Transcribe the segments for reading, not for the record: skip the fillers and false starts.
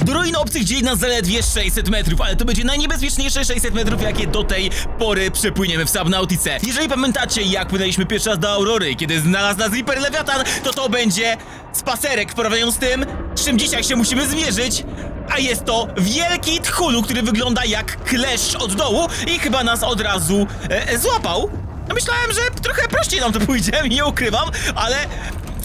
Do ruin obcych dzieli nas zaledwie 600 metrów, ale to będzie najniebezpieczniejsze 600 metrów, jakie do tej pory przepłyniemy w Subnautice. Jeżeli pamiętacie, jak płynęliśmy pierwszy raz do Aurory, kiedy znalazł nas Reaper Lewiatan, to będzie spacerek w porównaniu z tym, z czym dzisiaj się musimy zmierzyć. A jest to wielki tchulu, który wygląda jak kleszcz od dołu i chyba nas od razu złapał. No myślałem, że trochę prościej nam to pójdzie, nie ukrywam, ale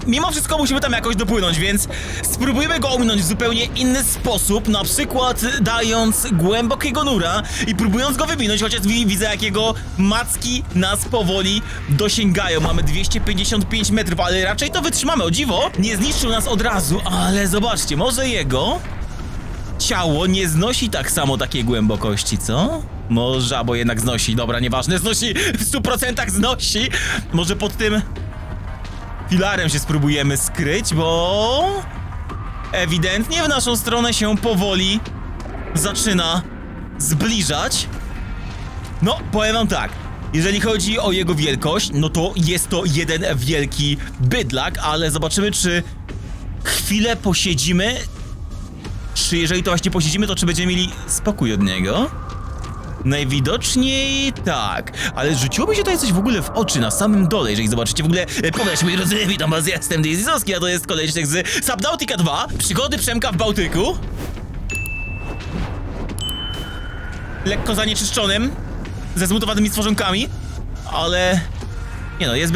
mimo wszystko musimy tam jakoś dopłynąć, więc spróbujmy go ominąć w zupełnie inny sposób, na przykład dając głębokiego nura i próbując go wywinąć, chociaż widzę, jak jego macki nas powoli dosięgają. Mamy 255 metrów, ale raczej to wytrzymamy. O dziwo, nie zniszczył nas od razu, ale zobaczcie, może jego ciało nie znosi tak samo takiej głębokości, co? Może, albo jednak znosi, dobra, nieważne, znosi, w 100% znosi. Może pod tym filarem się spróbujemy skryć, bo ewidentnie w naszą stronę się powoli zaczyna zbliżać. No, powiem wam tak, jeżeli chodzi o jego wielkość, no to jest to jeden wielki bydlak, ale zobaczymy, czy chwilę posiedzimy. Czy jeżeli to właśnie posiedzimy, to czy będziemy mieli spokój od niego? Najwidoczniej tak, ale rzuciło mi się tutaj coś w ogóle w oczy na samym dole, jeżeli zobaczycie w ogóle. Powiadać, moi drodzy, witam was, ja jestem Dizzy, a to jest kolejny odcinek z Subnautica 2, przygody Przemka w Bałtyku. Lekko zanieczyszczonym, ze zmutowanymi stworzonkami, ale nie no, jest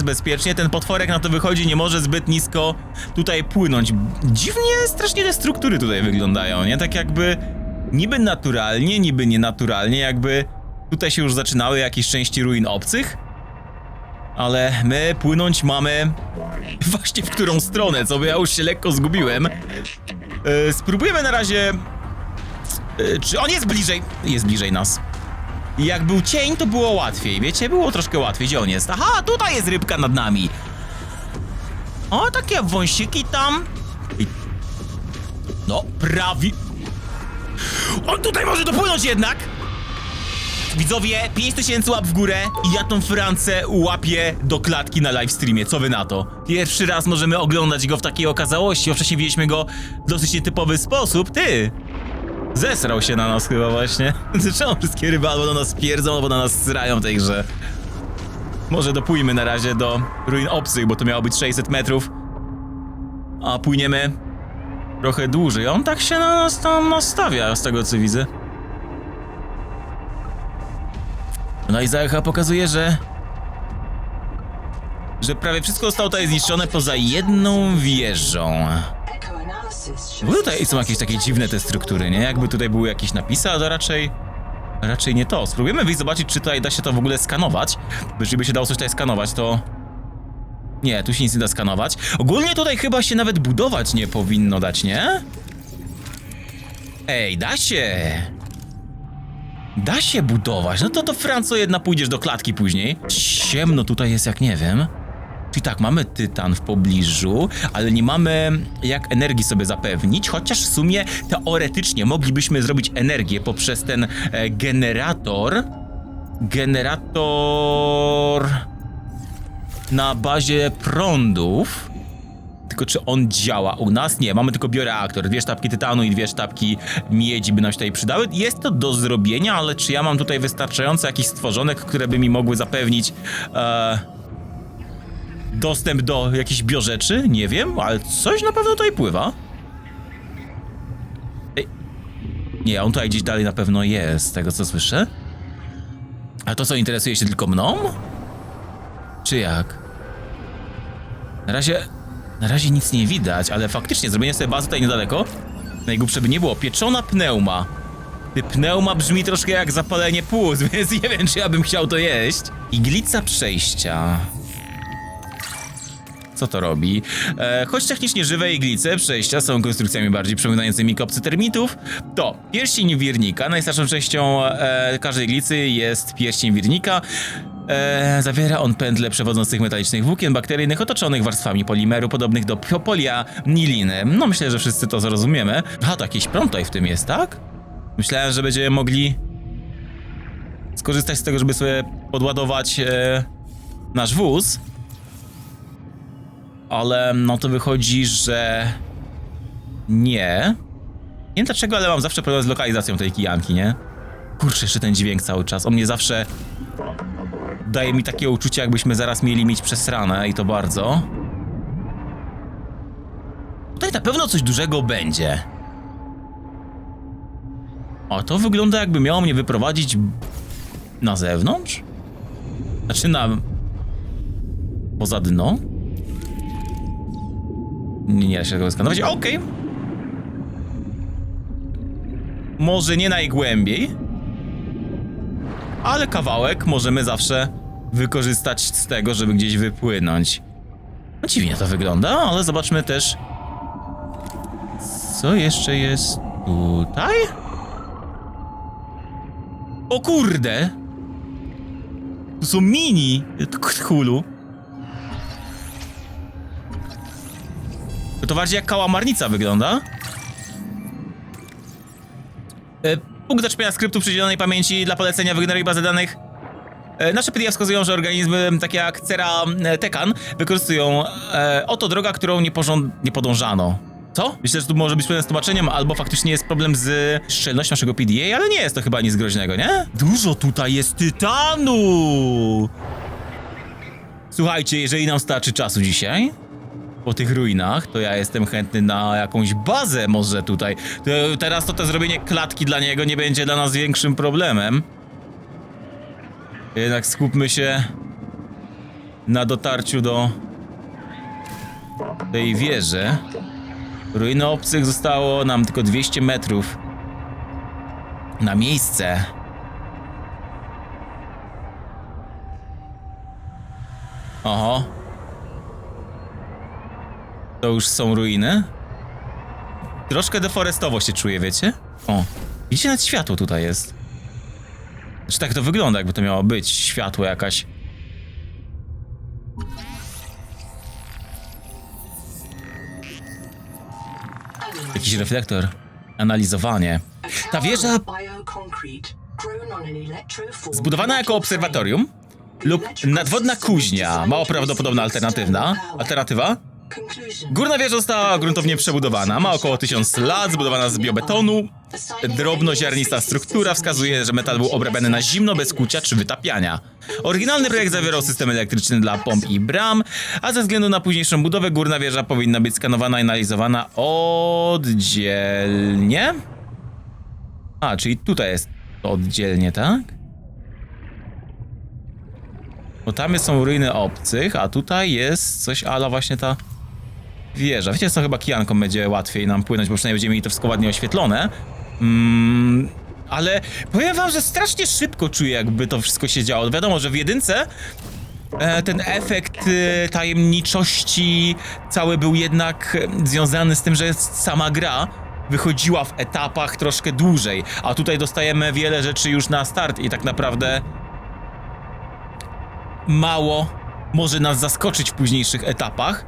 bezpiecznie, ten potworek na to wychodzi, nie może zbyt nisko tutaj płynąć. Dziwnie, strasznie te struktury tutaj wyglądają, nie? Tak jakby niby naturalnie, niby nienaturalnie, jakby tutaj się już zaczynały jakieś części ruin obcych. Ale my płynąć mamy właśnie w którą stronę, co by ja już się lekko zgubiłem. Spróbujemy na razie. Czy on jest bliżej? Jest bliżej nas. Jak był cień, to było łatwiej, wiecie? Było troszkę łatwiej. Gdzie on jest? Aha, tutaj jest rybka nad nami. O, takie wąsiki tam. No, prawie. On tutaj może dopłynąć jednak! Widzowie, 5000 łap w górę i ja tą Francę łapię do klatki na livestreamie. Co wy na to? Pierwszy raz możemy oglądać go w takiej okazałości, bo wcześniej widzieliśmy go w dosyć nietypowy sposób. Ty! Zesrał się na nas chyba właśnie. Czemu wszystkie ryby albo na nas pierdzą, albo na nas srają w tej grze. Może dopójmy na razie do ruin obcych, bo to miało być 600 metrów. A płyniemy trochę dłużej. On tak się na nas tam nastawia, z tego co widzę. No i Zacha pokazuje, że prawie wszystko zostało tutaj zniszczone poza jedną wieżą. Bo tutaj są jakieś takie dziwne te struktury, nie? Jakby tutaj były jakieś napisy, a to raczej nie to. Spróbujemy wyjść zobaczyć, czy tutaj da się to w ogóle skanować. Bo jeżeli by się dało coś tutaj skanować, to nie, tu się nic nie da skanować. Ogólnie tutaj chyba się nawet budować nie powinno dać, nie? Ej, da się! Da się budować. No to Franco, jedna pójdziesz do klatki później. Ciemno tutaj jest, jak nie wiem. Czyli tak, mamy tytan w pobliżu, ale nie mamy jak energii sobie zapewnić, chociaż w sumie teoretycznie moglibyśmy zrobić energię poprzez ten generator na bazie prądów. Tylko czy on działa u nas? Nie, mamy tylko bioreaktor. 2 sztabki tytanu i 2 sztabki miedzi by nam się tutaj przydały. Jest to do zrobienia, ale czy ja mam tutaj wystarczająco jakichś stworzonek, które by mi mogły zapewnić dostęp do jakichś biorzeczy? Nie wiem, ale coś na pewno tutaj pływa. Ej. Nie, on tutaj gdzieś dalej na pewno jest, z tego co słyszę. A to co, interesuje się tylko mną? Czy jak? Na razie nic nie widać, ale faktycznie zrobienie sobie bazy tutaj niedaleko. Najgłupsze by nie było. Pieczona pneuma. Pneuma brzmi troszkę jak zapalenie płuc, więc nie wiem, czy ja bym chciał to jeść. Iglica przejścia. Co to robi? Choć technicznie żywe iglice przejścia są konstrukcjami bardziej przypominającymi kopce termitów, to pierścień wirnika. Najstarszą częścią każdej iglicy jest pierścień wirnika. Zawiera on pętle przewodzących metalicznych włókien bakteryjnych otoczonych warstwami polimeru podobnych do polianiliny. No myślę, że wszyscy to zrozumiemy. A, to jakiś prąd tutaj w tym jest, tak? Myślałem, że będziemy mogli skorzystać z tego, żeby sobie podładować nasz wóz. Ale no to wychodzi, że nie. Nie wiem dlaczego, ale mam zawsze problem z lokalizacją tej kijanki, nie? Kurczę, jeszcze ten dźwięk cały czas. On mnie zawsze daje mi takie uczucie, jakbyśmy zaraz mieli mieć przesrane i to bardzo. Tutaj na pewno coś dużego będzie. A to wygląda, jakby miało mnie wyprowadzić na zewnątrz? Znaczy poza dno? Nie da się tego skanować. Okej. Może nie najgłębiej, ale kawałek możemy zawsze wykorzystać z tego, żeby gdzieś wypłynąć. No dziwnie to wygląda, ale zobaczmy też, co jeszcze jest tutaj? O kurde! To są mini Cthulhu. To bardziej jak kałamarnica wygląda. Punkt zaczepienia skryptu przydzielonej pamięci dla polecenia wygeneruj bazę danych. Nasze PDF wskazują, że organizmy takie jak Cera Tecan wykorzystują oto droga, którą nie podążano. Co? Myślę, że tu może być problem z tłumaczeniem, albo faktycznie jest problem z szczelnością naszego PDA, ale nie jest to chyba nic groźnego, nie? Dużo tutaj jest tytanu! Słuchajcie, jeżeli nam starczy czasu dzisiaj po tych ruinach, to ja jestem chętny na jakąś bazę może tutaj. Teraz to zrobienie klatki dla niego nie będzie dla nas większym problemem. Jednak skupmy się na dotarciu do tej wieży. Ruiny obcych zostało nam tylko 200 metrów na miejsce. Oho. To już są ruiny? Troszkę deforestowo się czuję, wiecie? O, widzicie, nawet światło tutaj jest. Znaczy tak to wygląda, jakby to miało być. Światło jakaś. Jakiś reflektor. Analizowanie. Ta wieża zbudowana jako obserwatorium lub nadwodna kuźnia. Mało prawdopodobna alternatywa. Górna wieża została gruntownie przebudowana. Ma około 1000 lat, zbudowana z biobetonu. Drobnoziarnista struktura wskazuje, że metal był obrabiany na zimno, bez kucia czy wytapiania. Oryginalny projekt zawierał system elektryczny dla pomp i bram, a ze względu na późniejszą budowę górna wieża powinna być skanowana i analizowana oddzielnie. A, czyli tutaj jest to oddzielnie, tak? Bo tam są ruiny obcych, a tutaj jest coś ala właśnie ta wieża. Wiecie co, chyba kijanką będzie łatwiej nam płynąć, bo przynajmniej będziemy mieli to wszystko ładnie oświetlone. Ale powiem wam, że strasznie szybko czuję, jakby to wszystko się działo. Wiadomo, że w jedynce ten efekt tajemniczości cały był jednak związany z tym, że sama gra wychodziła w etapach troszkę dłużej, a tutaj dostajemy wiele rzeczy już na start i tak naprawdę mało może nas zaskoczyć w późniejszych etapach.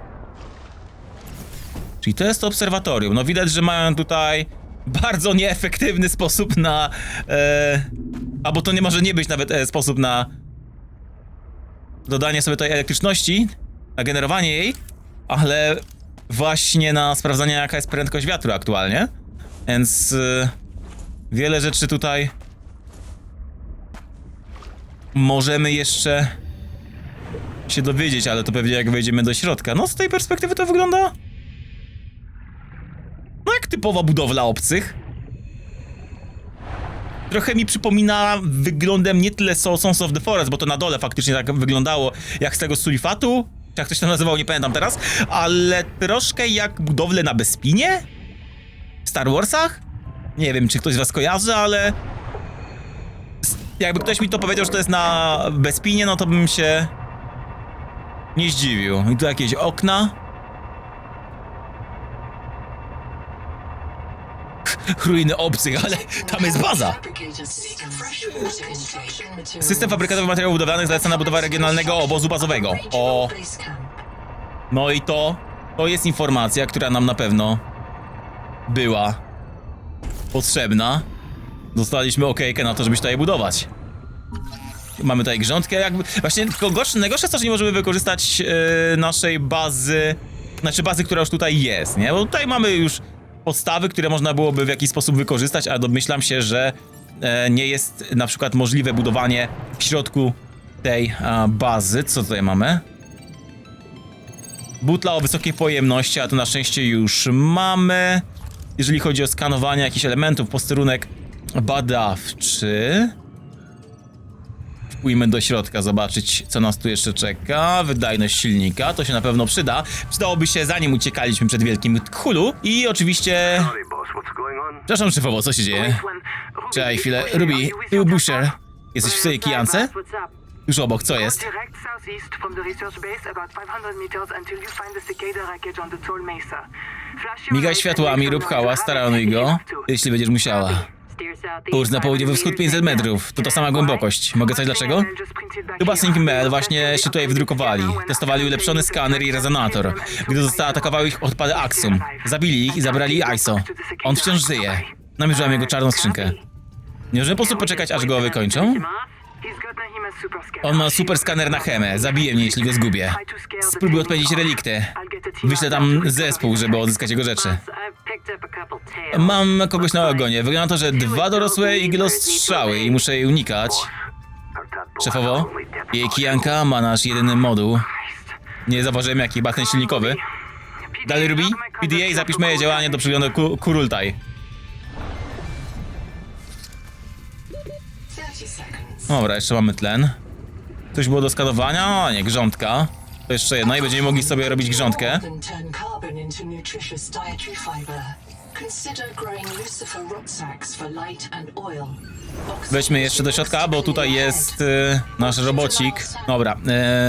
Czyli to jest to obserwatorium. No widać, że mają tutaj bardzo nieefektywny sposób na... albo to nie może nie być nawet sposób na dodanie sobie tej elektryczności, na generowanie jej, ale właśnie na sprawdzanie, jaka jest prędkość wiatru aktualnie. Więc wiele rzeczy tutaj możemy jeszcze się dowiedzieć, ale to pewnie jak wejdziemy do środka. No z tej perspektywy to wygląda no jak typowa budowla obcych. Trochę mi przypomina wyglądem nie tyle Sons of the Forest, bo to na dole faktycznie tak wyglądało jak z tego Sulifatu, jak to się tam nazywało, nie pamiętam teraz, ale troszkę jak budowle na Bespinie? W Star Warsach? Nie wiem, czy ktoś z was kojarzy, ale jakby ktoś mi to powiedział, że to jest na Bespinie, no to bym się nie zdziwił. I tu jakieś okna. Ruiny obcych, ale tam jest baza. System fabrykatowy materiałów budowlanych zaleca na budowę regionalnego obozu bazowego. O. No i to jest informacja, która nam na pewno była potrzebna. Dostaliśmy okejkę na to, żeby się tutaj budować. Mamy tutaj grządkę, jakby... Właśnie najgorsze jest to, że nie możemy wykorzystać naszej bazy... Znaczy bazy, która już tutaj jest, nie? Bo tutaj mamy już podstawy, które można byłoby w jakiś sposób wykorzystać, ale domyślam się, że nie jest na przykład możliwe budowanie w środku tej bazy. Co tutaj mamy? Butla o wysokiej pojemności, a to na szczęście już mamy. Jeżeli chodzi o skanowanie jakichś elementów, posterunek badawczy. Pójdziemy do środka, zobaczyć, co nas tu jeszcze czeka. Wydajność silnika, to się na pewno przyda. Przydałoby się, zanim uciekaliśmy przed wielkim Cthulhu. I oczywiście... Przepraszam, szefowo, co się dzieje? Czekaj chwilę. Ruby, ty Busher. Jesteś w swojej kijance? Już obok, co jest? Migaj światłami, rób hałas, staranuj go, jeśli będziesz musiała. Kurs na południowy wschód 500 metrów. To ta sama głębokość. Mogę coś dlaczego? Chyba Sync.ml właśnie się tutaj wydrukowali. Testowali ulepszony skaner i rezonator. Gdy zaatakowały ich odpady Axum. Zabili ich i zabrali ISO. On wciąż żyje. Namierzyłem jego czarną skrzynkę. Nie możemy po prostu poczekać, aż go wykończą? On ma super skaner na chemę. Zabije mnie, jeśli go zgubię. Spróbuj odpędzić relikty. Wyślę tam zespół, żeby odzyskać jego rzeczy. Mam kogoś na ogonie. Wygląda na to, że 2 dorosłe iglostrzały i muszę jej unikać. Szefowo, jej kijanka ma nasz jedyny moduł. Nie zauważyłem, jaki basen silnikowy. Dalej, Ruby? PDA, zapisz moje działanie do przeglądu Kurultaj. Dobra, jeszcze mamy tlen. Coś było do skanowania? O nie, grządka. To jeszcze jedno i będziemy mogli sobie robić grządkę. Weźmy jeszcze do środka, bo tutaj jest nasz robocik. Dobra,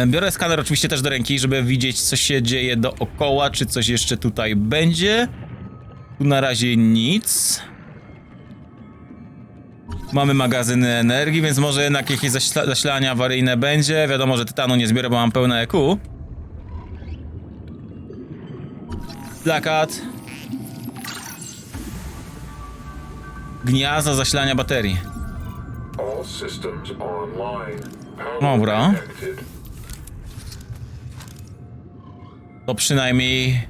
biorę skaner oczywiście też do ręki, żeby widzieć, co się dzieje dookoła, czy coś jeszcze tutaj będzie. Tu na razie nic. Mamy magazyny energii, więc może jednak jakieś zasilanie awaryjne będzie. Wiadomo, że tytanu nie zbiorę, bo mam pełne EQ. Plakat. Gniazdo zasilania baterii. Dobra. To przynajmniej...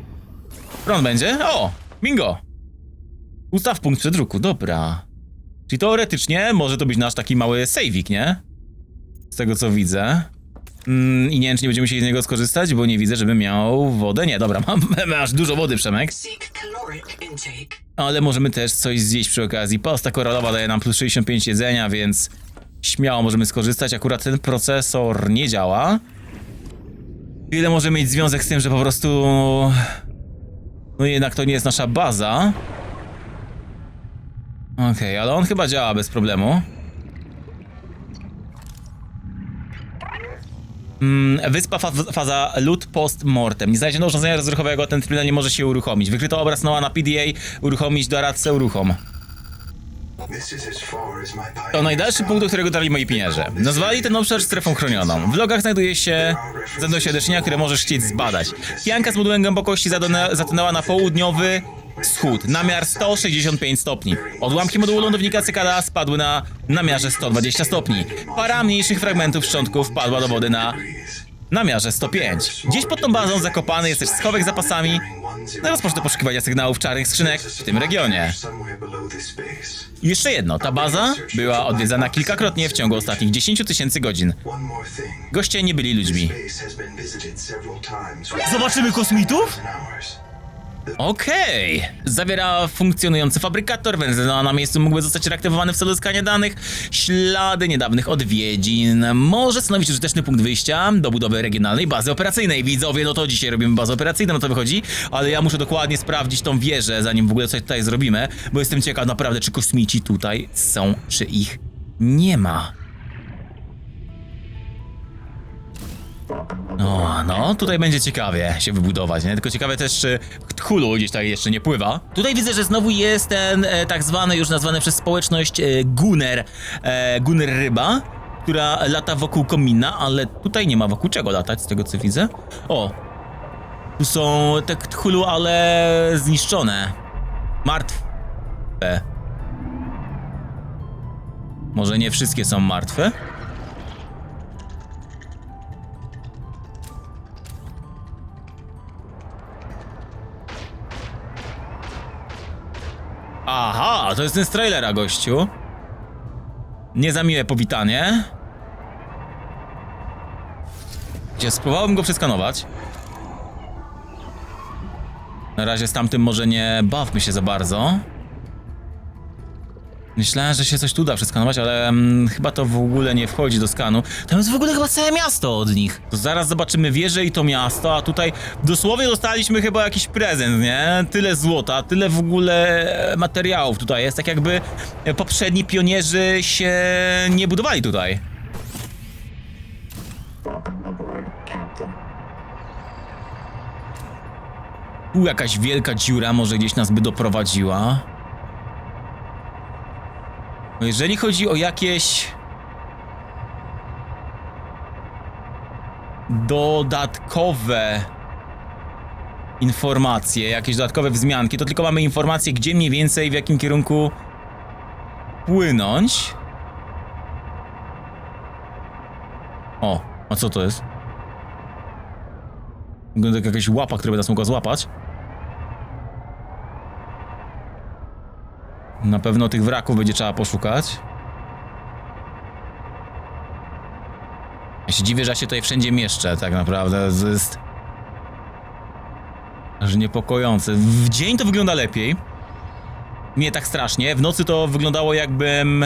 prąd będzie? O! Bingo! Ustaw punkt przedruku, dobra. Czyli teoretycznie może to być nasz taki mały save'ik, nie? Z tego co widzę. I nie wiem, czy nie będziemy musieli z niego skorzystać, bo nie widzę, żeby miał wodę. Nie, dobra, masz dużo wody, Przemek. Ale możemy też coś zjeść przy okazji. Pasta koralowa daje nam plus 65 jedzenia, więc śmiało możemy skorzystać. Akurat ten procesor nie działa. Ile może mieć związek z tym, że po prostu... no jednak to nie jest nasza baza. Okej, ale on chyba działa bez problemu. Wyspa faza loot post mortem. Nie znaleziono urządzenia rozruchowego, ten terminal nie może się uruchomić. Wykryto obraz Noa na PDA, uruchomić doradcę uruchom. To najdalszy punkt, do którego dali moi piniarze. Nazwali ten obszar strefą chronioną. W logach znajdują się odesznienia, które możesz chcieć zbadać. Kijanka z modułem głębokości zatonęła na południowy wschód, namiar 165 stopni. Odłamki modułu lądownika cykada spadły na namiarze 120 stopni. Para mniejszych fragmentów szczątków wpadła do wody na namiarze 105. Gdzieś pod tą bazą zakopany jest też schowek z zapasami. Rozpocznę poszukiwania sygnałów czarnych skrzynek w tym regionie. I jeszcze jedno, ta baza była odwiedzana kilkakrotnie w ciągu ostatnich 10 000 godzin. Goście nie byli ludźmi. Zobaczymy kosmitów? Okej. Zawiera funkcjonujący fabrykator, benzyna na miejscu mógłby zostać reaktywowany w celu uzyskania danych. Ślady niedawnych odwiedzin. Może stanowić użyteczny punkt wyjścia do budowy regionalnej bazy operacyjnej. Widzowie, no to dzisiaj robimy bazę operacyjną, no to wychodzi. Ale ja muszę dokładnie sprawdzić tą wieżę, zanim w ogóle coś tutaj zrobimy. Bo jestem ciekaw naprawdę, czy kosmici tutaj są, czy ich nie ma. No, tutaj będzie ciekawie się wybudować, nie? Tylko ciekawe też, czy Cthulhu gdzieś tak jeszcze nie pływa. Tutaj widzę, że znowu jest ten tak zwany, już nazwany przez społeczność Gunner ryba, która lata wokół komina, ale tutaj nie ma wokół czego latać, z tego co widzę. O! Tu są te Cthulhu, ale zniszczone. Martwe. Może nie wszystkie są martwe? A, to jest ten z trailera, gościu. Nie za miłe powitanie. Gdzie spróbowałbym go przeskanować. Na razie z tamtym może nie bawmy się za bardzo. Myślałem, że się coś tu da przeskanować, ale chyba to w ogóle nie wchodzi do skanu. Tam jest w ogóle chyba całe miasto od nich. To zaraz zobaczymy wieżę i to miasto, a tutaj dosłownie dostaliśmy chyba jakiś prezent, nie? Tyle złota, tyle w ogóle materiałów tutaj jest, tak jakby poprzedni pionierzy się nie budowali tutaj. Tu jakaś wielka dziura może gdzieś nas by doprowadziła. No jeżeli chodzi o jakieś dodatkowe informacje, jakieś dodatkowe wzmianki, to tylko mamy informacje, gdzie mniej więcej, w jakim kierunku płynąć. O, a co to jest? Wygląda jak jakaś łapa, która by nas mogła złapać. Na pewno tych wraków będzie trzeba poszukać. Ja się dziwię, że ja się tutaj wszędzie mieszczę, tak naprawdę. To jest aż niepokojące. W dzień to wygląda lepiej. Nie tak strasznie. W nocy to wyglądało, jakbym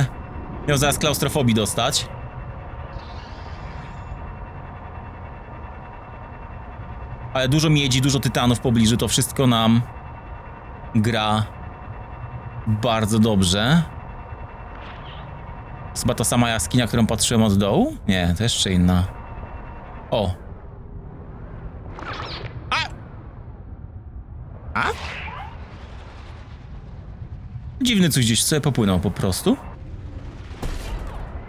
miał zaraz klaustrofobii dostać. Ale dużo miedzi, dużo tytanów w pobliżu, to wszystko nam gra bardzo dobrze. To chyba ta sama jaskinia, którą patrzyłem od dołu? Nie, to jeszcze inna. O! A? Dziwny coś gdzieś sobie popłynął po prostu.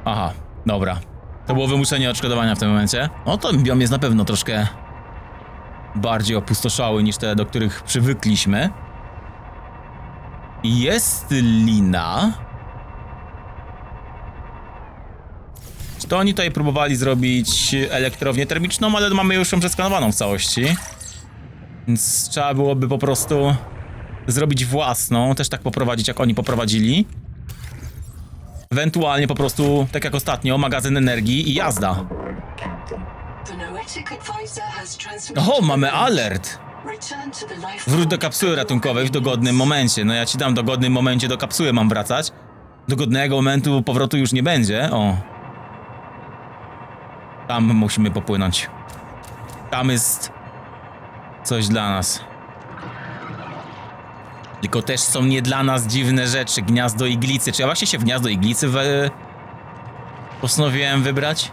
Aha, dobra. To było wymuszenie odszkodowania w tym momencie. No to biom jest na pewno troszkę bardziej opustoszały niż te, do których przywykliśmy. Jest lina. Czy to oni tutaj próbowali zrobić elektrownię termiczną, ale mamy już ją przeskanowaną w całości. Więc trzeba byłoby po prostu zrobić własną, też tak poprowadzić, jak oni poprowadzili. Ewentualnie po prostu, tak jak ostatnio, magazyn energii i jazda. O, mamy alert! Wróć do kapsuły ratunkowej w dogodnym momencie. No ja ci dam dogodnym momencie, do kapsuły mam wracać. Dogodnego momentu powrotu już nie będzie. O. Tam musimy popłynąć. Tam jest coś dla nas. Tylko też są nie dla nas dziwne rzeczy. Gniazdo iglicy. Czy ja właśnie się w gniazdo iglicy postanowiłem wybrać?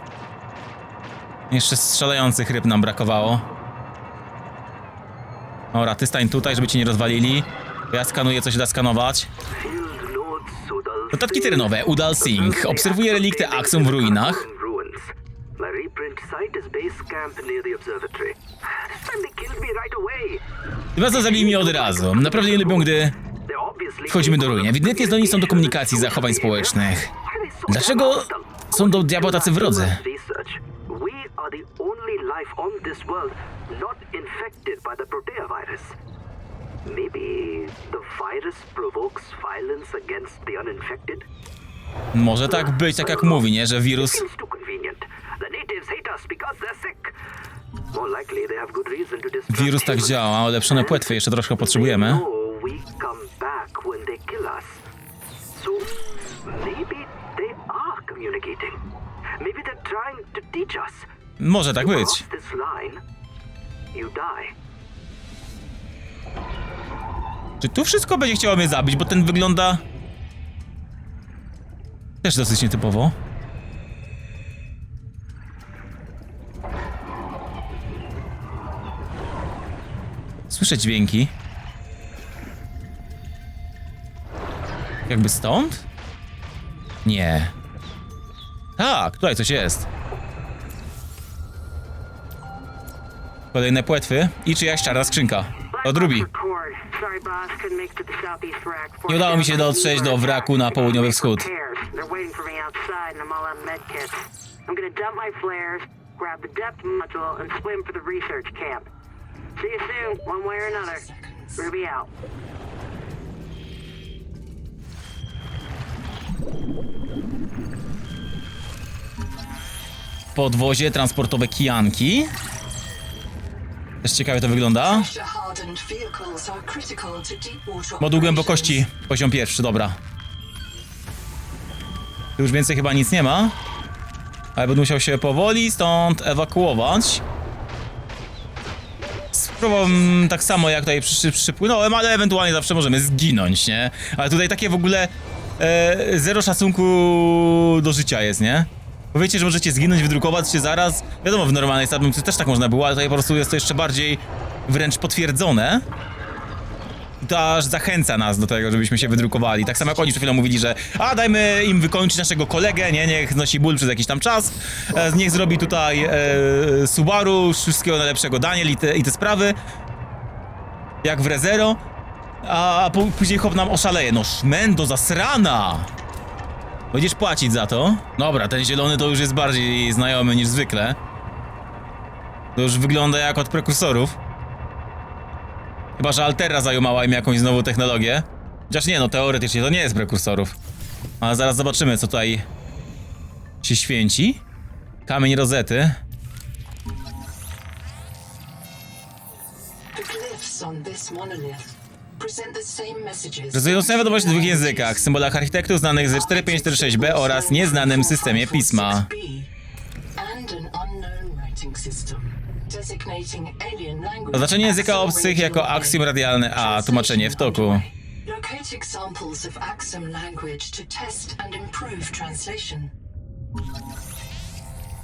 Jeszcze strzelających ryb nam brakowało. Dobra, ty stań tutaj, żeby cię nie rozwalili. Ja skanuję, co się da skanować. Notatki terenowe. Udal Singh obserwuje relikty Axum w ruinach. Chyba zabili mnie od razu. Naprawdę nie lubią, gdy wchodzimy do ruin. Ewidentnie zdolni są do komunikacji i zachowań społecznych. Dlaczego są do diabła tacy wrodzy? Może tak być, tak jak mówi, nie? Że wirus... Wirus tak działa, a ulepszone płetwy jeszcze troszkę potrzebujemy. Może tak być. Czy tu wszystko będzie chciało mnie zabić, bo ten wygląda... też dosyć nietypowo. Słyszę dźwięki. Jakby stąd? Nie. Tak, tutaj coś jest. Kolejne płetwy i czyjaś czarna skrzynka. Od Ruby. Nie udało mi się dotrzeć do wraku na południowy wschód. Podwozie transportowe kijanki. Też ciekawie to wygląda. Moduł głębokości, poziom pierwszy, dobra. Tu już więcej chyba nic nie ma. Ale będę musiał się powoli stąd ewakuować. Spróbowałem tak samo jak tutaj przypłynąłem, ale ewentualnie zawsze możemy zginąć, nie? Ale tutaj takie w ogóle zero szacunku do życia jest, nie? Bo wiecie, że możecie zginąć, wydrukować się zaraz. Wiadomo, w normalnej stadnicy też tak można było, ale tutaj po prostu jest to jeszcze bardziej wręcz potwierdzone. I to aż zachęca nas do tego, żebyśmy się wydrukowali. Tak samo jak oni przed chwilą mówili, że dajmy im wykończyć naszego kolegę, nie? Niech znosi ból przez jakiś tam czas. Niech zrobi tutaj Subaru, wszystkiego najlepszego Daniel i te sprawy. Jak w Re:Zero. A później chłop nam oszaleje. No szmendo zasrana! Będziesz płacić za to. Dobra, ten zielony to już jest bardziej znajomy niż zwykle. To już wygląda jak od prekursorów. Chyba że Altera zajumała im jakąś nową technologię. Chociaż nie, no teoretycznie to nie jest prekursorów. Ale zaraz zobaczymy, co tutaj się święci. Kamień rozety. Prezentują wiadomości w dwóch językach, symbolach architektów znanych ze 4546b oraz nieznanym systemie pisma. Oznaczenie języka obcych jako aksjom radialny A, tłumaczenie w toku.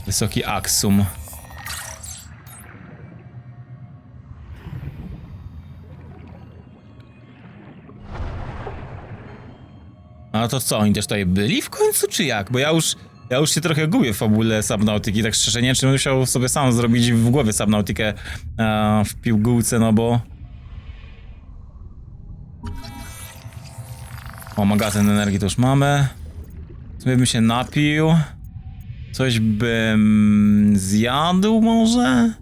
Wysoki aksum. A to co, oni też tutaj byli w końcu, czy jak? Bo ja już się trochę gubię w fabule Subnautiki, tak szczerze nie wiem, czy musiał sobie sam zrobić w głowie Subnautikę w pigułce, no bo... O, magazyn energii to już mamy. Sobie bym się napił. Coś bym zjadł może?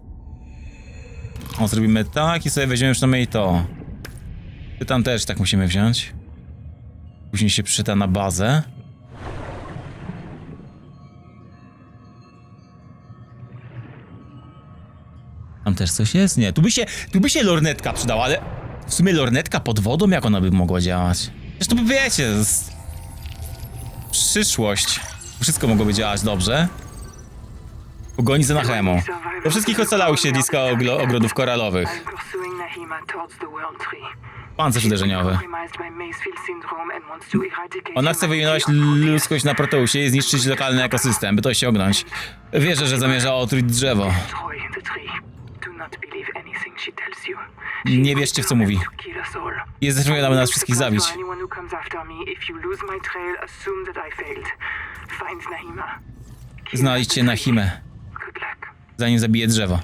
O, zrobimy tak i sobie weźmiemy przynajmniej to. Ty tam też tak musimy wziąć. Później się przyda na bazę. Tam też coś jest? Nie, tu by się lornetka przydała, ale w sumie lornetka pod wodą, jak ona by mogła działać? Przecież to by wiecie, jest przyszłość. Wszystko mogłoby działać dobrze. Pogoni za Nahemą. Do wszystkich ocalałych siedliska ogrodów koralowych. Pancerz uderzeniowy. Ona chce wyeliminować ludzkość na Proteusie i zniszczyć lokalny ekosystem, by to osiągnąć. Wierzę, że zamierza otruć drzewo. Nie wierzcie w co mówi. Jest zdeterminowana, aby nas wszystkich zabić. Znajdźcie Nahimę, zanim zabije drzewo.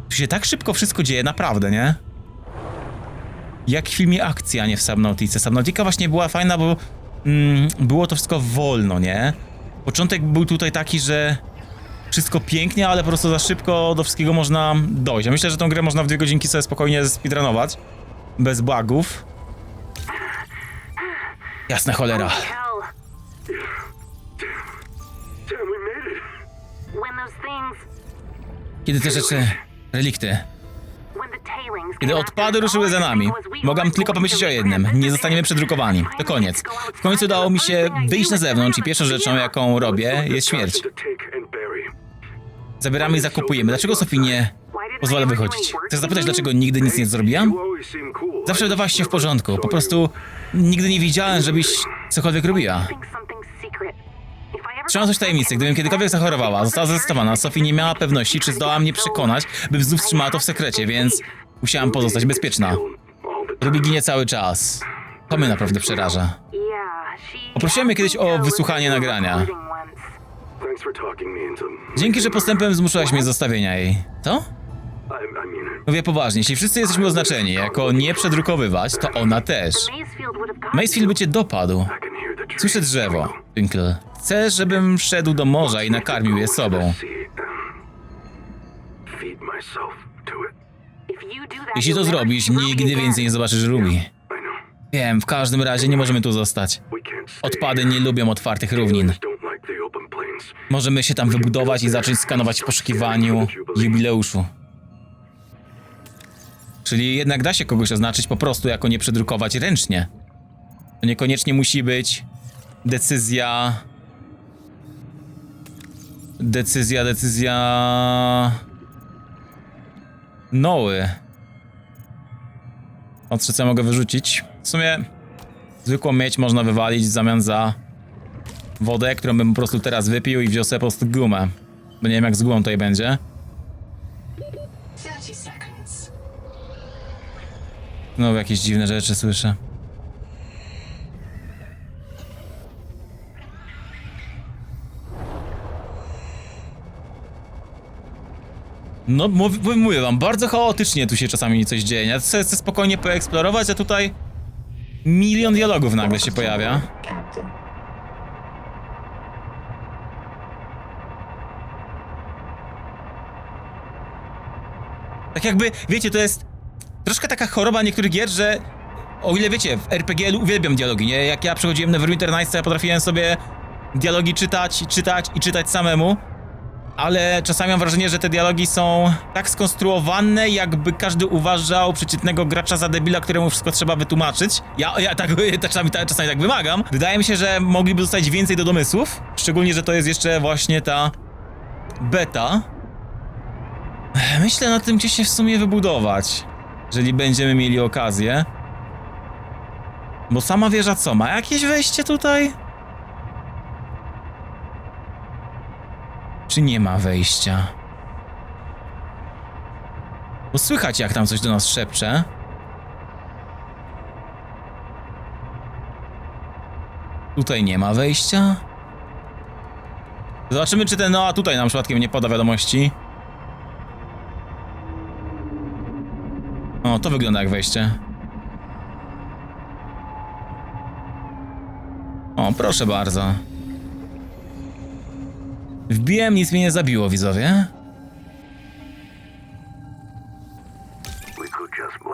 Tu się tak szybko wszystko dzieje, naprawdę, nie? Jak w filmie akcji, a nie w Subnautice. Subnautica właśnie była fajna, bo było to wszystko wolno, nie? Początek był tutaj taki, że wszystko pięknie, ale po prostu za szybko do wszystkiego można dojść. Ja myślę, że tą grę można w 2 godzinki sobie spokojnie speedrunować. Bez bugów. Jasna cholera. Kiedy te rzeczy... relikty... Kiedy odpady ruszyły za nami, mogłam tylko pomyśleć o jednym. Nie zostaniemy przedrukowani. To koniec. W końcu udało mi się wyjść na zewnątrz i pierwszą rzeczą, jaką robię, jest śmierć. Zabieramy i zakupujemy. Dlaczego Sophie nie pozwala wychodzić? Chcesz zapytać, dlaczego nigdy nic nie zrobiłam? Zawsze wydawałaś się w porządku. Po prostu nigdy nie widziałem, żebyś cokolwiek robiła. Trzymam coś tajemnicy. Gdybym kiedykolwiek zachorowała, została zarejestrowana, Sophie nie miała pewności, czy zdoła mnie przekonać, bym znów trzymała to w sekrecie, więc musiałam pozostać bezpieczna. Ruby ginie cały czas. To mnie naprawdę przeraża. Poprosiłem mnie kiedyś o wysłuchanie nagrania. Dzięki, że postępem zmuszałaś mnie do zostawienia jej. Co? Mówię poważnie, jeśli wszyscy jesteśmy oznaczeni jako nie przedrukowywać, to ona też. Macefield by cię dopadł. Słyszę drzewo, Twinkle. Chcesz, żebym szedł do morza i nakarmił je sobą. Jeśli to zrobisz, nigdy więcej nie zobaczysz Ruby. Wiem, w każdym razie nie możemy tu zostać. Odpady nie lubią otwartych równin. Możemy się tam wybudować i zacząć skanować w poszukiwaniu jubileuszu. Czyli jednak da się kogoś oznaczyć po prostu jako nie przedrukować ręcznie. To niekoniecznie musi być decyzja... Noły. Patrzę, co ja mogę wyrzucić. W sumie zwykłą miedź można wywalić w zamian za wodę, którą bym po prostu teraz wypił i wziął sobie po prostu gumę. Bo nie wiem, jak z gumą tutaj będzie. Znowu jakieś dziwne rzeczy słyszę. No, mówię wam, bardzo chaotycznie tu się czasami coś dzieje. Ja chcę spokojnie poeksplorować, a tutaj milion dialogów nagle się pojawia. Tak jakby, wiecie, to jest troszkę taka choroba niektórych gier, że o ile wiecie, w RPG uwielbiam dialogi, nie? Jak ja przechodziłem Neverwinter Nights, to ja potrafiłem sobie dialogi czytać samemu. Ale czasami mam wrażenie, że te dialogi są tak skonstruowane, jakby każdy uważał przeciętnego gracza za debila, któremu wszystko trzeba wytłumaczyć. Ja czasami tak wymagam. Wydaje mi się, że mogliby dostać więcej do domysłów. Szczególnie, że to jest jeszcze właśnie ta beta. Myślę nad tym, gdzie się w sumie wybudować, jeżeli będziemy mieli okazję. Bo sama wieża co, ma jakieś wejście tutaj? Czy nie ma wejścia? Bo słychać, jak tam coś do nas szepcze. Tutaj nie ma wejścia. Zobaczymy, czy ten Noa tutaj nam przypadkiem nie poda wiadomości. O, to wygląda jak wejście. O, proszę bardzo. Wbiłem, nic mnie nie zabiło, widzowie.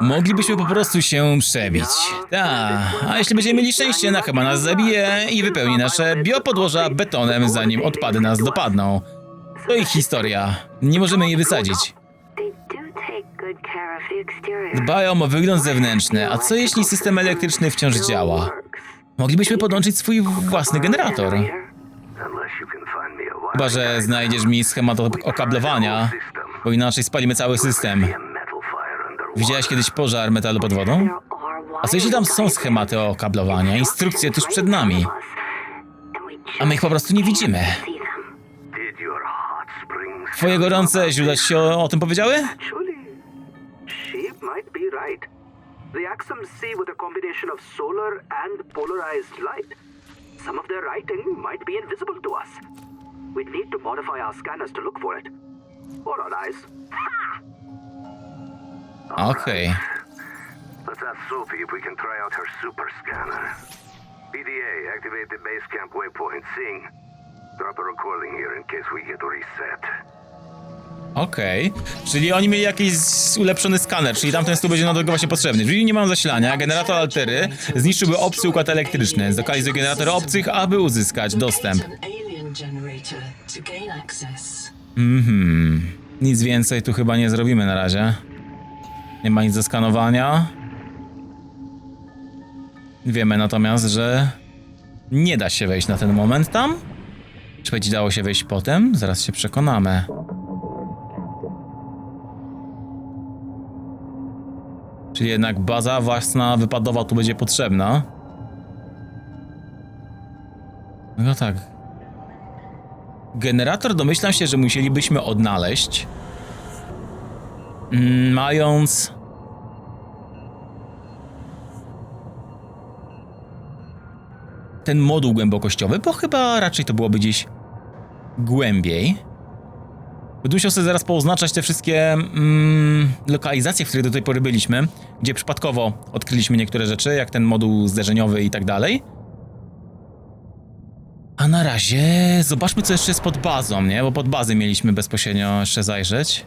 Moglibyśmy po prostu się przebić. Tak, a jeśli będziemy mieli szczęście, na chyba nas zabije i wypełni nasze biopodłoża betonem, zanim odpady nas dopadną. To ich historia. Nie możemy jej wysadzić. Dbają o wygląd zewnętrzny, a co jeśli system elektryczny wciąż działa? Moglibyśmy podłączyć swój własny generator. Chyba że znajdziesz mi schemat okablowania, bo inaczej spalimy cały system. Widziałeś kiedyś pożar metalu pod wodą? A co jeśli tam są schematy okablowania, instrukcje tuż przed nami? A my ich po prostu nie widzimy. Twoje gorące źródła ci się o tym powiedziały? The Axum see with a combination of solar and polarized light. Some of their writing might be invisible to us. We'd need to modify our scanners to look for it. Or our eyes. Okej. Let's ask Sophie if we can try out her super scanner. PDA, activate the base camp waypoint. Sing. Drop a recording here in case we get reset. Okej. Czyli oni mieli jakiś ulepszony skaner, czyli tamten stół będzie nadal właśnie potrzebny. Jeżeli nie mam zasilania, generator altery zniszczyłby obcy układ elektryczny. Zlokalizuj generator obcych, aby uzyskać dostęp. Nic więcej tu chyba nie zrobimy na razie. Nie ma nic do skanowania. Wiemy natomiast, że nie da się wejść na ten moment tam. Czy będzie dało się wejść potem? Zaraz się przekonamy. Czyli jednak baza własna wypadowa tu będzie potrzebna. No tak. Generator domyślam się, że musielibyśmy odnaleźć. Mając... ten moduł głębokościowy, bo chyba raczej to byłoby gdzieś głębiej. Będę musiał sobie zaraz pooznaczać te wszystkie lokalizacje, w których do tej pory byliśmy, gdzie przypadkowo odkryliśmy niektóre rzeczy, jak ten moduł zderzeniowy i tak dalej. A na razie zobaczmy, co jeszcze jest pod bazą, nie? Bo pod bazę mieliśmy bezpośrednio jeszcze zajrzeć.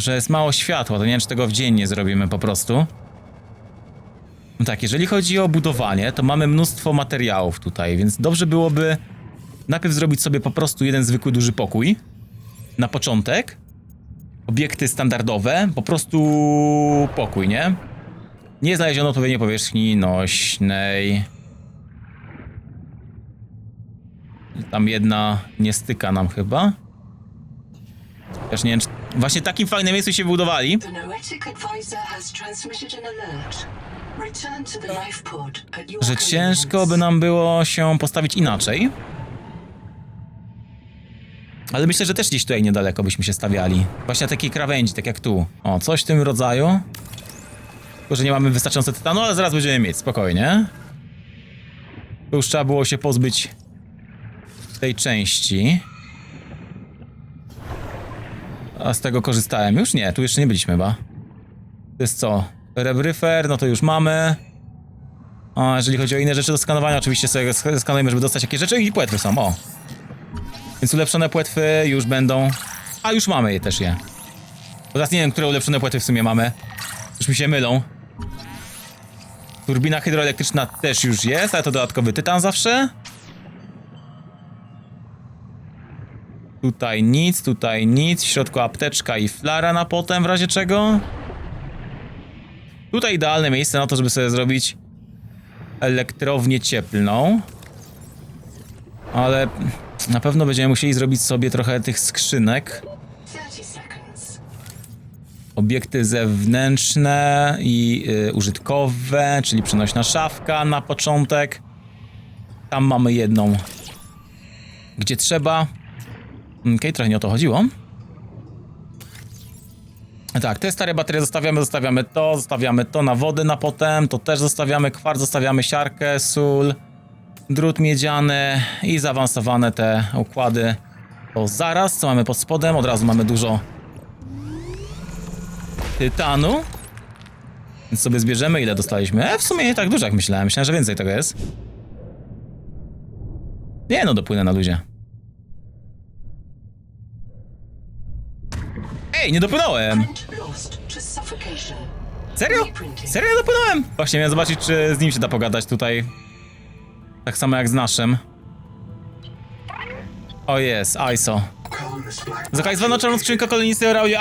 że jest mało światła, to nie wiem, czy tego w dzień nie zrobimy po prostu. No tak, jeżeli chodzi o budowanie, to mamy mnóstwo materiałów tutaj, więc dobrze byłoby najpierw zrobić sobie po prostu jeden zwykły duży pokój. Na początek. Obiekty standardowe, po prostu pokój, nie? Nie znaleziono odpowiedniej powierzchni nośnej. Tam jedna nie styka nam chyba. Też nie wiem, czy... Właśnie takim fajnym miejscu się wybudowali. The Noetic advisor has transmitted an alert. Return to the life pod at your Że ciężko by convenience. nam było się postawić inaczej. Ale myślę, że też gdzieś tutaj niedaleko byśmy się stawiali. Właśnie na takiej krawędzi, tak jak tu. O, coś w tym rodzaju. Tylko, że nie mamy wystarczająco tytanu, ale zaraz będziemy mieć, spokojnie. Tu już trzeba było się pozbyć tej części. A z tego korzystałem już? Nie, tu jeszcze nie byliśmy chyba. To jest co? Rebryfer, no to już mamy. A jeżeli chodzi o inne rzeczy do skanowania, oczywiście sobie skanujemy, żeby dostać jakieś rzeczy i płetwy są, o. Więc ulepszone płetwy już będą. A już mamy je też je. Bo teraz nie wiem, które ulepszone płetwy w sumie mamy. Już mi się mylą. Turbina hydroelektryczna też już jest, ale to dodatkowy tytan zawsze. Tutaj nic. W środku apteczka i flara na potem, w razie czego. Tutaj idealne miejsce na to, żeby sobie zrobić elektrownię cieplną. Ale na pewno będziemy musieli zrobić sobie trochę tych skrzynek. 30 seconds. Obiekty zewnętrzne i użytkowe, czyli przenośna szafka na początek. Tam mamy jedną, gdzie trzeba. Okej, trochę nie o to chodziło. Tak, te stare baterie zostawiamy to na wodę na potem, to też zostawiamy kwarc, zostawiamy siarkę, sól, drut miedziany i zaawansowane te układy. To zaraz, co mamy pod spodem, od razu mamy dużo tytanu. Więc sobie zbierzemy, ile dostaliśmy. W sumie nie tak dużo jak myślałem, że więcej tego jest. Nie no, dopłynę na luzie. Ej, nie dopłynąłem! Print lost to suffocation. Serio? Serio nie dopłynąłem? Właśnie miałem zobaczyć, czy z nim się da pogadać tutaj. Tak samo jak z naszym. O jest, ISO. Zakazwana czarną skrzynkę kolonisty Aurauli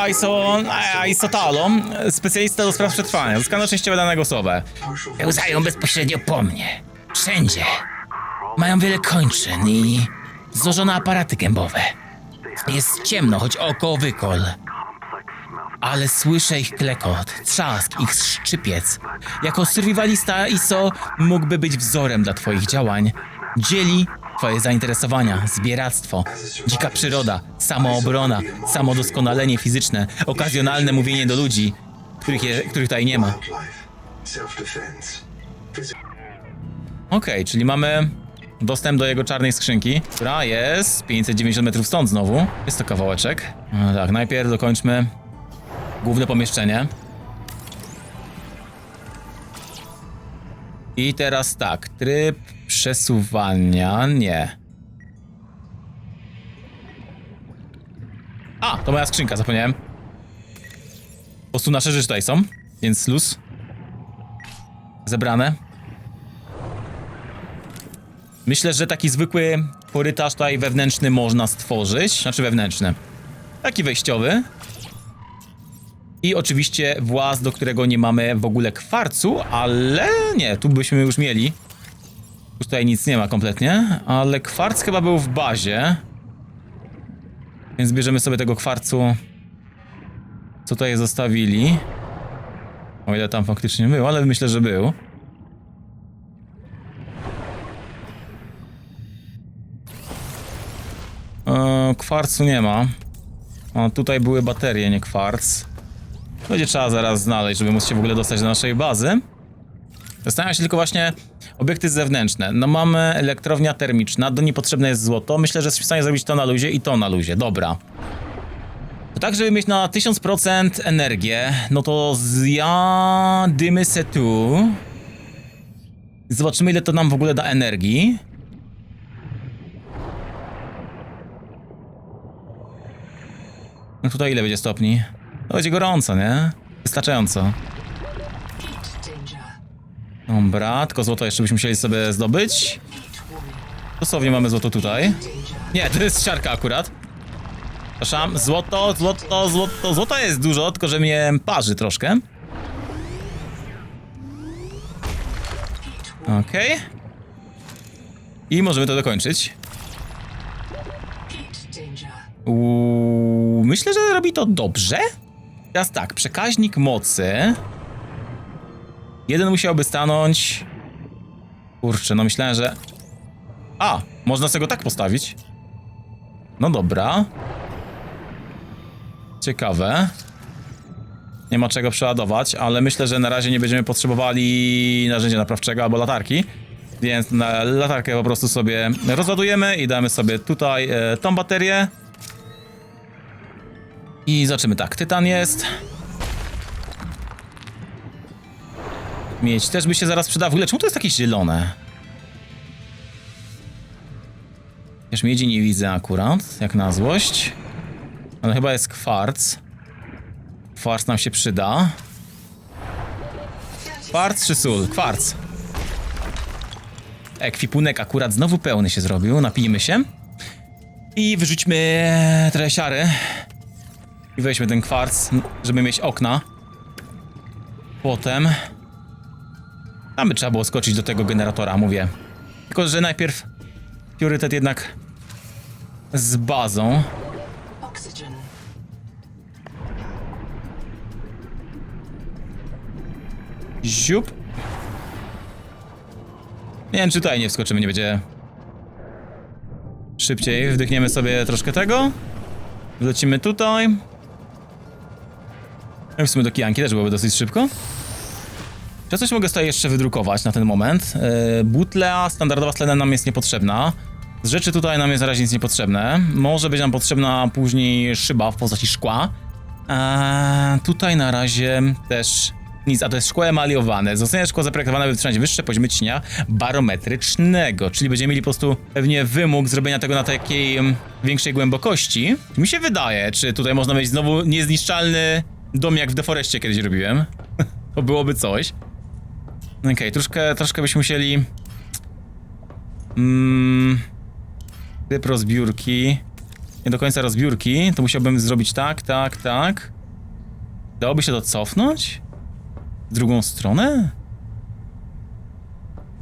Isotalo, specjalista do spraw przetrwania. Zyskano częściowe dane głosowe. Pełzają bezpośrednio po mnie. Wszędzie. Mają wiele kończyn i złożone aparaty gębowe. Jest ciemno, choć oko wykol. Ale słyszę ich klekot, trzask, ich szczypiec. Jako survivalista ISO mógłby być wzorem dla twoich działań. Dzieli twoje zainteresowania, zbieractwo, dzika przyroda, samoobrona, samodoskonalenie fizyczne, okazjonalne mówienie do ludzi, których tutaj nie ma. Okej, czyli mamy dostęp do jego czarnej skrzynki, która jest 590 metrów stąd znowu. Jest to kawałeczek. No tak, najpierw dokończmy główne pomieszczenie. I teraz tak, tryb przesuwania, nie. A, to moja skrzynka, zapomniałem. Po prostu nasze rzeczy tutaj są, więc luz. Zebrane. Myślę, że taki zwykły korytarz tutaj wewnętrzny można stworzyć. Znaczy wewnętrzny. Taki wejściowy. I oczywiście właz, do którego nie mamy w ogóle kwarcu, ale nie, tu byśmy już mieli. Już tutaj nic nie ma kompletnie, ale kwarc chyba był w bazie. Więc bierzemy sobie tego kwarcu, co tutaj zostawili. O ile tam faktycznie był, ale myślę, że był. Kwarcu nie ma. O, tutaj były baterie, nie kwarc. Będzie trzeba zaraz znaleźć, żeby móc się w ogóle dostać do naszej bazy. Zastanawiam się tylko właśnie obiekty zewnętrzne. No mamy elektrownia termiczna, do niej potrzebne jest złoto. Myślę, że jesteśmy w stanie zrobić to na luzie i to na luzie, dobra. To tak, żeby mieć na 1000% energię, no to zjadymy se tu. Zobaczymy, ile to nam w ogóle da energii. No tutaj ile będzie stopni? To będzie gorąco, nie? Wystarczająco. Heat danger. Dobra, tylko złoto jeszcze byśmy musieli sobie zdobyć. Heat warning. Dosłownie mamy złoto tutaj. Danger. Nie, to jest siarka akurat. Przepraszam, złoto jest dużo, tylko że mnie parzy troszkę. Heat warning. Okej. I możemy to dokończyć. Heat danger. Myślę, że robi to dobrze. Teraz tak, przekaźnik mocy. Jeden musiałby stanąć. Kurczę, no myślałem, że... A, można sobie go tak postawić. No dobra. Ciekawe. Nie ma czego przeładować, ale myślę, że na razie nie będziemy potrzebowali narzędzia naprawczego albo latarki. Więc na latarkę po prostu sobie rozładujemy i damy sobie tutaj tą baterię. I zobaczymy tak, tytan jest. Miedź też by się zaraz przydała. W ogóle czemu to jest takie zielone? Wiesz, miedzi nie widzę akurat, jak na złość. Ale chyba jest kwarc. Kwarc nam się przyda. Kwarc czy sól? Kwarc. Ekwipunek akurat znowu pełny się zrobił. Napijmy się. I wyrzućmy trochę siary. I weźmy ten kwarc, żeby mieć okna. Potem... Tam by trzeba było skoczyć do tego generatora, mówię. Tylko, że najpierw priorytet jednak z bazą. Oxygen. Ziup. Nie wiem, czy tutaj nie wskoczymy, nie będzie szybciej. Wdychniemy sobie troszkę tego. Wlecimy tutaj. No i w sumie do kijanki też byłoby dosyć szybko. Czy coś mogę tutaj jeszcze wydrukować na ten moment? Butla standardowa z tlenem nam jest niepotrzebna. Z rzeczy tutaj nam jest na razie nic niepotrzebne. Może być nam potrzebna później szyba w postaci szkła. Tutaj na razie też nic, a to jest szkło emaliowane. Zostanie szkło zaprojektowane, by wytrzymać wyższe poziomy cienia barometrycznego. Czyli będziemy mieli po prostu pewnie wymóg zrobienia tego na takiej większej głębokości. Mi się wydaje, czy tutaj można mieć znowu niezniszczalny dom, jak w Deforestie kiedyś robiłem. To byłoby coś. Okej, troszkę byśmy musieli... Typ rozbiórki. Nie do końca rozbiórki. To musiałbym zrobić tak. Dałoby się to cofnąć? W drugą stronę?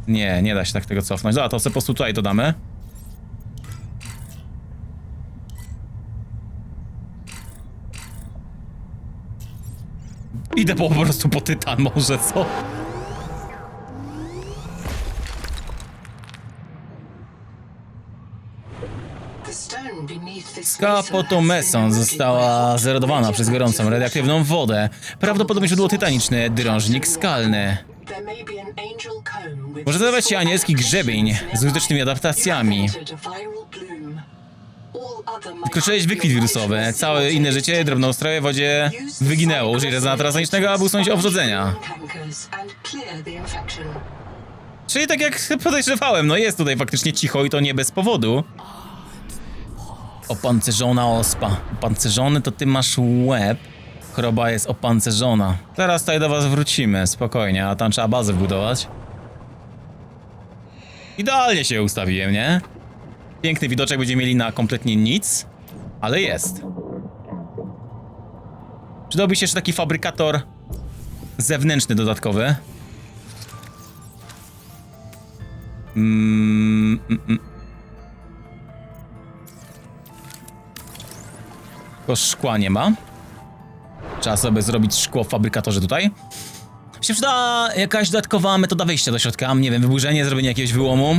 Nie da się tak tego cofnąć. Dobra, to sobie po prostu tutaj to damy. Idę po prostu po tytan może, co? Skała Potomeson została zerodowana przez gorącą radioaktywną wodę. Prawdopodobnie źródło tytaniczne, drążnik skalny. Może zadawać się anielski grzebień z użytecznymi adaptacjami. Wykluczyłeś wykwit wirusowy. Całe inne życie, drobnoustroje w wodzie wyginęło. Użyj rezonatra sonicznego, aby usunąć owrzodzenia. Czyli tak jak podejrzewałem, no jest tutaj faktycznie cicho i to nie bez powodu. Opancerzona ospa. Opancerzony to ty masz łeb. Choroba jest opancerzona. Teraz tutaj do was wrócimy, spokojnie, a tam trzeba bazę wbudować. Idealnie się ustawiłem, nie? Piękny widoczek będziemy mieli na kompletnie nic, ale jest. Przydałby się jeszcze taki fabrykator zewnętrzny dodatkowy. Tylko szkła nie ma. Trzeba sobie zrobić szkło w fabrykatorze tutaj. Się przyda jakaś dodatkowa metoda wejścia do środka. Nie wiem, wyburzenie, zrobienie jakiegoś wyłomu.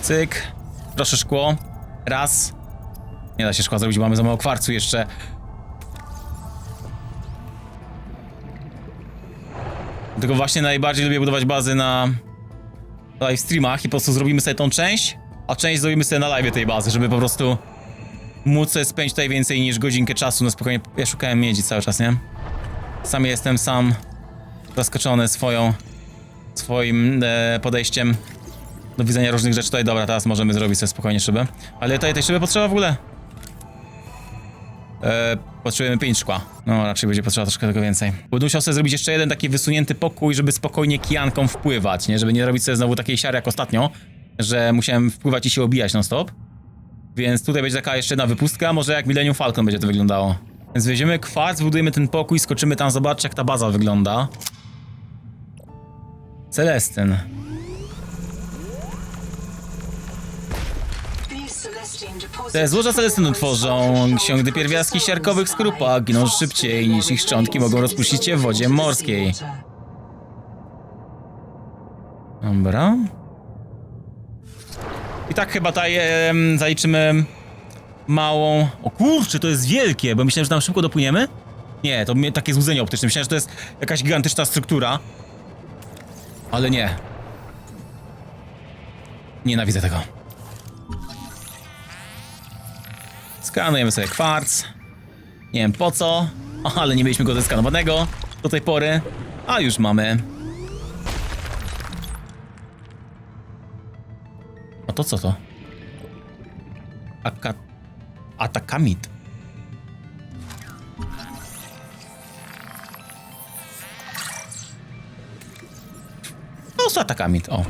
Cyk. Proszę szkło. Raz. Nie da się szkła zrobić, mamy za mało kwarcu jeszcze. Dlatego właśnie najbardziej lubię budować bazy na live streamach i po prostu zrobimy sobie tą część, a część zrobimy sobie na live tej bazy, żeby po prostu móc sobie spędzić tutaj więcej niż godzinkę czasu. No spokojnie, ja szukałem miedzi cały czas, nie? Sam jestem zaskoczony swoim podejściem. do widzenia różnych rzeczy tutaj. Dobra, teraz możemy zrobić sobie spokojnie szybę. Ale tutaj tej szyby potrzeba w ogóle? Potrzebujemy 5 szkła. No, raczej będzie potrzeba troszkę tego więcej. Będę musiał sobie zrobić jeszcze jeden taki wysunięty pokój, żeby spokojnie kijanką wpływać, nie? Żeby nie robić sobie znowu takiej siary jak ostatnio, że musiałem wpływać i się obijać non stop. Więc tutaj będzie taka jeszcze jedna wypustka, może jak Millennium Falcon będzie to wyglądało. Więc weźmiemy kwarc, budujemy ten pokój, skoczymy tam, zobaczcie jak ta baza wygląda. Celestyn. Te złoża Celestynu tworzą się, gdy pierwiastki siarkowych skrupa giną szybciej niż ich szczątki mogą rozpuścić się w wodzie morskiej. Dobra. I tak chyba tutaj zaliczymy małą... O kurczę, to jest wielkie, bo myślałem, że tam szybko dopłyniemy. Nie, to mnie takie złudzenie optyczne. Myślałem, że to jest jakaś gigantyczna struktura. Ale nie. Nienawidzę tego. Skanujemy sobie kwarc. Nie wiem po co, ale nie mieliśmy go zeskanowanego do tej pory. A już mamy. A to co to? Atakamit. Po prostu atakamit, o.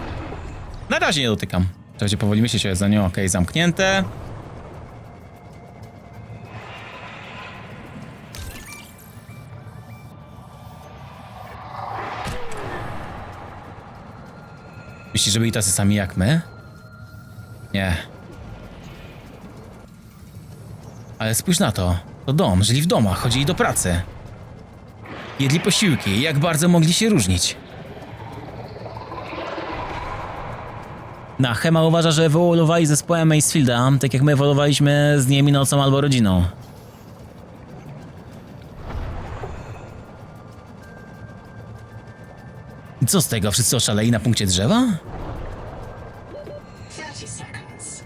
Na razie nie dotykam. Trzeba powoli myśleć o jedzeniu, okej, zamknięte. Myślisz, że byli tacy sami jak my? Nie. Ale spójrz na to. To dom, żyli w domach, chodzili do pracy. Jedli posiłki, jak bardzo mogli się różnić. Chema uważa, że ewoluowali zespołem Macefielda, tak jak my ewoluowaliśmy z nimi nocą albo rodziną. I co z tego? Wszyscy oszaleli na punkcie drzewa? 30 seconds.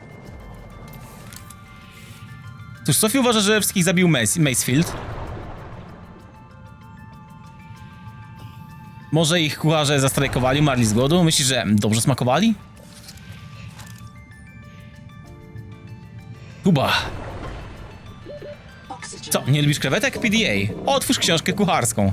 Cóż, Sophie uważa, że wszystkich zabił Macefield. Może ich kucharze zastrajkowali, umarli z głodu? Myślisz, że dobrze smakowali? Kuba. Oxygen. Co, nie lubisz krewetek? PDA. Otwórz książkę kucharską.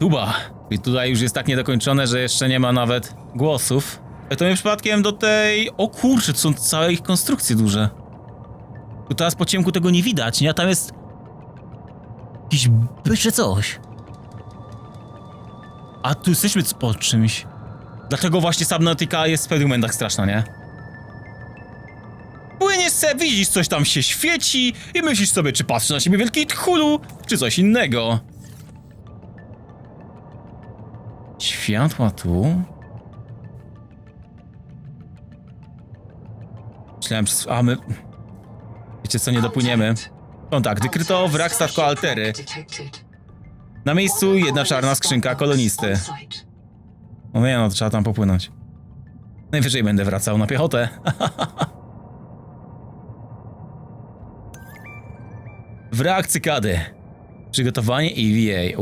Kuba. I tutaj już jest tak niedokończone, że jeszcze nie ma nawet głosów. To mnie przypadkiem do tej... O kurczę, to są całe ich konstrukcje duże. Tu teraz po ciemku tego nie widać, nie? A tam jest... Jakiś bycze coś. A tu jesteśmy pod czymś. Dlatego właśnie Subnautica jest w pewnych momentach straszna, nie? Płyniesz se, widzisz, coś tam się świeci i myślisz sobie, czy patrzy na siebie wielki tchulu, czy coś innego. Światła tu. Myślałem, a my... Wiecie co, nie dopłyniemy. Kontakt, wykryto wrak statku Altery. Na miejscu jedna czarna skrzynka kolonisty. No nie no, trzeba tam popłynąć. Najwyżej będę wracał na piechotę. Wrak cykady. Przygotowanie EVA.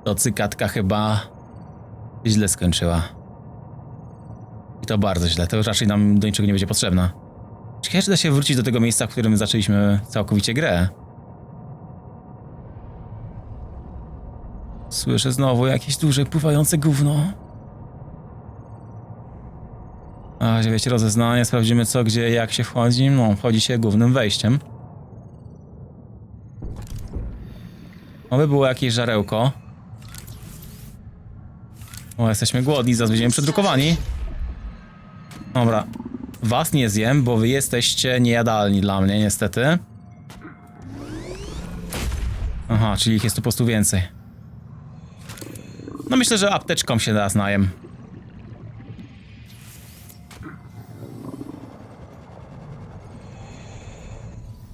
To cykadka chyba źle skończyła. I to bardzo źle. To raczej nam do niczego nie będzie potrzebna. Ciekawe, czy da się wrócić do tego miejsca, w którym zaczęliśmy całkowicie grę. Słyszę znowu jakieś duże, pływające gówno. A, wiecie, rozeznanie, sprawdzimy co, gdzie, jak się wchodzi. No, wchodzi się głównym wejściem. Oby było jakieś żarełko. O, jesteśmy głodni, zaraz będziemy przedrukowani. Dobra. Was nie zjem, bo wy jesteście niejadalni dla mnie, niestety. Aha, czyli ich jest tu po prostu więcej. No myślę, że apteczką się teraz najem.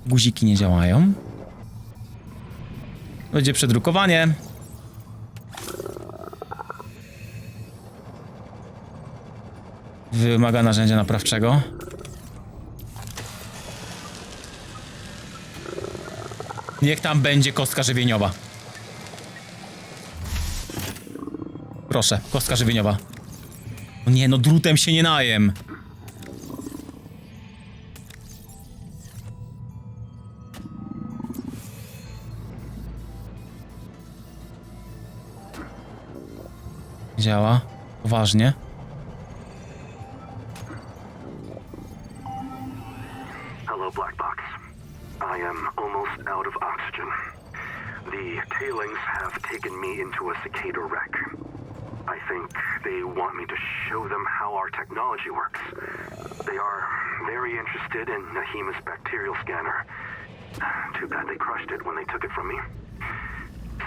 Guziki nie działają. Będzie przedrukowanie. Wymaga narzędzia naprawczego. Niech tam będzie kostka żywieniowa. Proszę, kostka żywieniowa. O nie, no drutem się nie najem. Działa. Poważnie. Hello, Black Box. I am almost out of oxygen. The tailings have taken me into a cicada wreck. I think they want me to show them how our technology works. They are very interested in Nahima's bacterial scanner. Too bad they crushed it when they took it from me.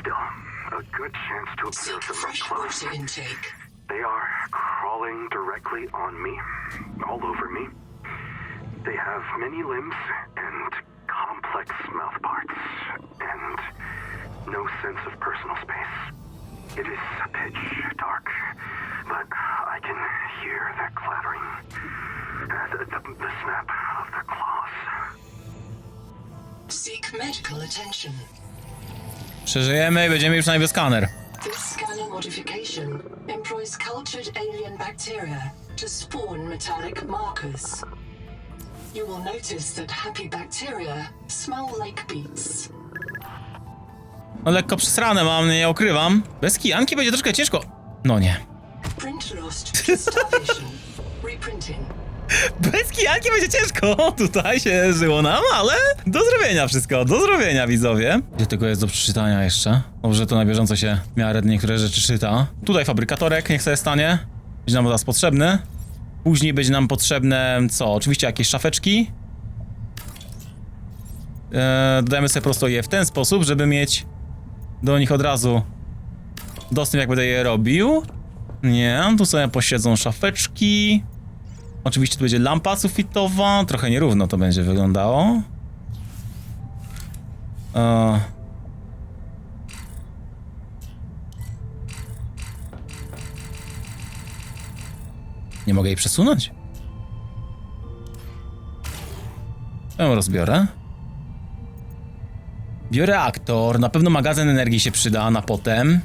Still, a good chance to observe Seek them up fresh close. water intake. They are crawling directly on me, all over me. They have many limbs and complex mouth parts, and no sense of personal space. It is pitch dark, but I can hear the clattering, the snap of their claws. Seek medical attention. Przeżyjemy i będziemy już na niebie skaner. This scanner modification employs cultured alien bacteria to spawn metallic markers. You will notice that happy bacteria smell like beets. No lekko przesrane mam, nie ukrywam. Bez kijanki będzie troszkę ciężko. No nie. Print lost to starvation. Reprinting. Bez kijanki będzie ciężko. Tutaj się żyło nam, ale do zrobienia wszystko. Do zrobienia, widzowie. Gdzie tego jest do przeczytania jeszcze? Dobrze, to na bieżąco się w miarę niektóre rzeczy czyta. Tutaj fabrykatorek, niech sobie stanie. Będzie nam teraz potrzebny. Później będzie nam potrzebne, co? Oczywiście jakieś szafeczki. Dodajemy sobie prosto je w ten sposób, żeby mieć do nich od razu dostęp, jak będę je robił. Nie, tu sobie posiedzą szafeczki. Oczywiście tu będzie lampa sufitowa. Trochę nierówno to będzie wyglądało. Nie mogę jej przesunąć. Ja ją rozbiorę. Bioreaktor. Na pewno magazyn energii się przyda na potem.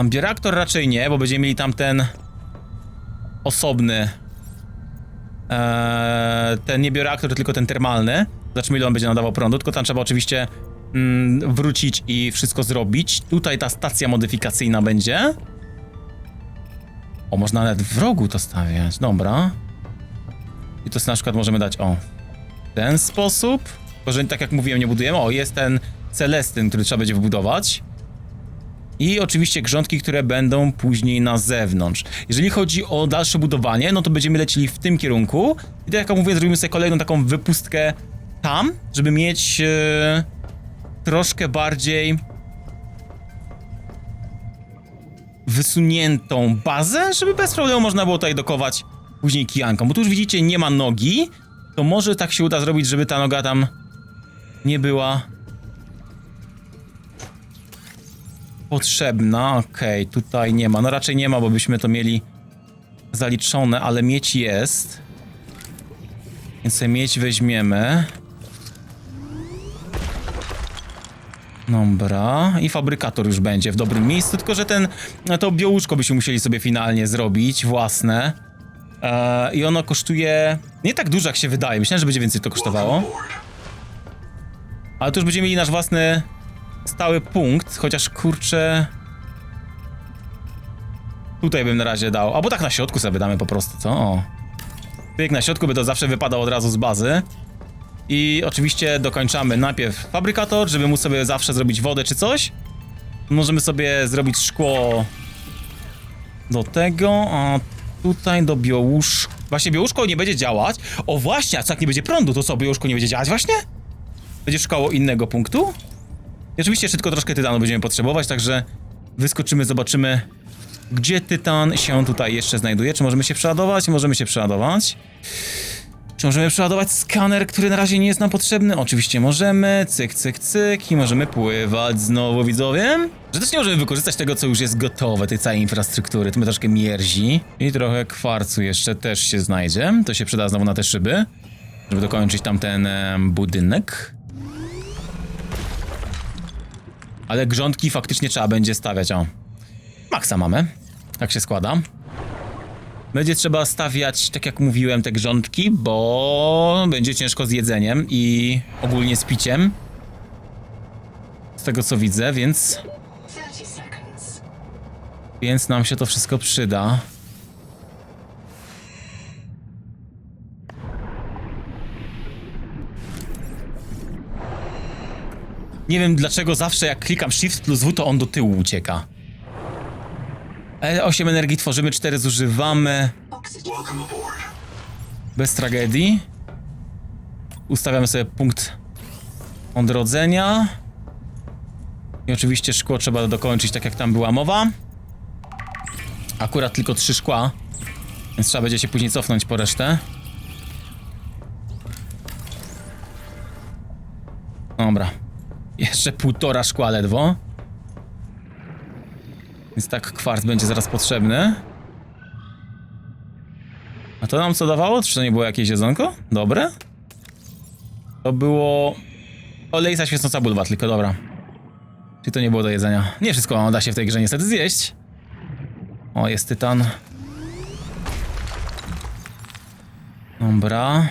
Bioreaktor raczej nie, bo będziemy mieli tam ten osobny. Ten nie bioreaktor, tylko ten termalny. Zobaczymy, ile on będzie nadawał prądu. Tylko tam trzeba oczywiście wrócić i wszystko zrobić. Tutaj ta stacja modyfikacyjna będzie. O, można nawet w rogu to stawiać. Dobra. I to na przykład możemy dać, o, w ten sposób. Tylko, że tak jak mówiłem, nie budujemy. O, jest ten Celestyn, który trzeba będzie wybudować. I oczywiście grządki, które będą później na zewnątrz. Jeżeli chodzi o dalsze budowanie, no to będziemy lecieli w tym kierunku. I tak jak mówię, zrobimy sobie kolejną taką wypustkę tam, żeby mieć troszkę bardziej wysuniętą bazę, żeby bez problemu można było tutaj dokować później kijanką. Bo tu już widzicie, nie ma nogi. To może tak się uda zrobić, żeby ta noga tam nie była potrzebna. Okej, tutaj nie ma. No raczej nie ma, bo byśmy to mieli zaliczone, ale miedź jest. Więc sobie miedź weźmiemy. Dobra. I fabrykator już będzie w dobrym miejscu, tylko że to biołóżko byśmy musieli sobie finalnie zrobić, własne. I ono kosztuje nie tak dużo, jak się wydaje. Myślałem, że będzie więcej to kosztowało. Ale tu już będziemy mieli nasz własny stały punkt, chociaż kurczę... Tutaj bym na razie dał, albo tak na środku sobie damy po prostu, co? O. Pyk na środku by to zawsze wypadał od razu z bazy. I oczywiście dokończamy najpierw fabrykator, żeby móc sobie zawsze zrobić wodę czy coś. Możemy sobie zrobić szkło do tego, a tutaj do biołóżka. Właśnie biołóżko nie będzie działać. O właśnie, a co jak nie będzie prądu, to co, biołóżko nie będzie działać właśnie? Będzie szukało innego punktu? I oczywiście jeszcze tylko troszkę tytanu będziemy potrzebować, także wyskoczymy, zobaczymy, gdzie tytan się tutaj jeszcze znajduje. Czy możemy się przeładować? Możemy się przeładować. Czy możemy przeładować skaner, który na razie nie jest nam potrzebny? Oczywiście możemy. Cyk, cyk, cyk. I możemy pływać znowu, widzowie. Że też nie możemy wykorzystać tego, co już jest gotowe, tej całej infrastruktury. To mnie troszkę mierzi. I trochę kwarcu jeszcze też się znajdzie. To się przyda znowu na te szyby, żeby dokończyć tamten budynek. Ale grządki faktycznie trzeba będzie stawiać, o. Maksa mamy. Tak się składa. Będzie trzeba stawiać, tak jak mówiłem, te grządki, bo będzie ciężko z jedzeniem i ogólnie z piciem. Z tego co widzę, więc 30 seconds. nam się to wszystko przyda. Nie wiem dlaczego zawsze jak klikam Shift plus W, to on do tyłu ucieka. 8 energii tworzymy, 4 zużywamy. Oxygen. Bez tragedii. Ustawiamy sobie punkt odrodzenia. I oczywiście szkło trzeba dokończyć tak jak tam była mowa. Akurat tylko 3 szkła. Więc trzeba będzie się później cofnąć po resztę. Dobra. Jeszcze 1,5 szkła ledwo. Więc tak kwarc będzie zaraz potrzebny. A to nam co dawało? Czy to nie było jakieś jedzonko? Dobre? To było... Olejca świecąca bulwa, tylko dobra. Czy to nie było do jedzenia? Nie wszystko da się w tej grze niestety zjeść. O, jest tytan. Dobra.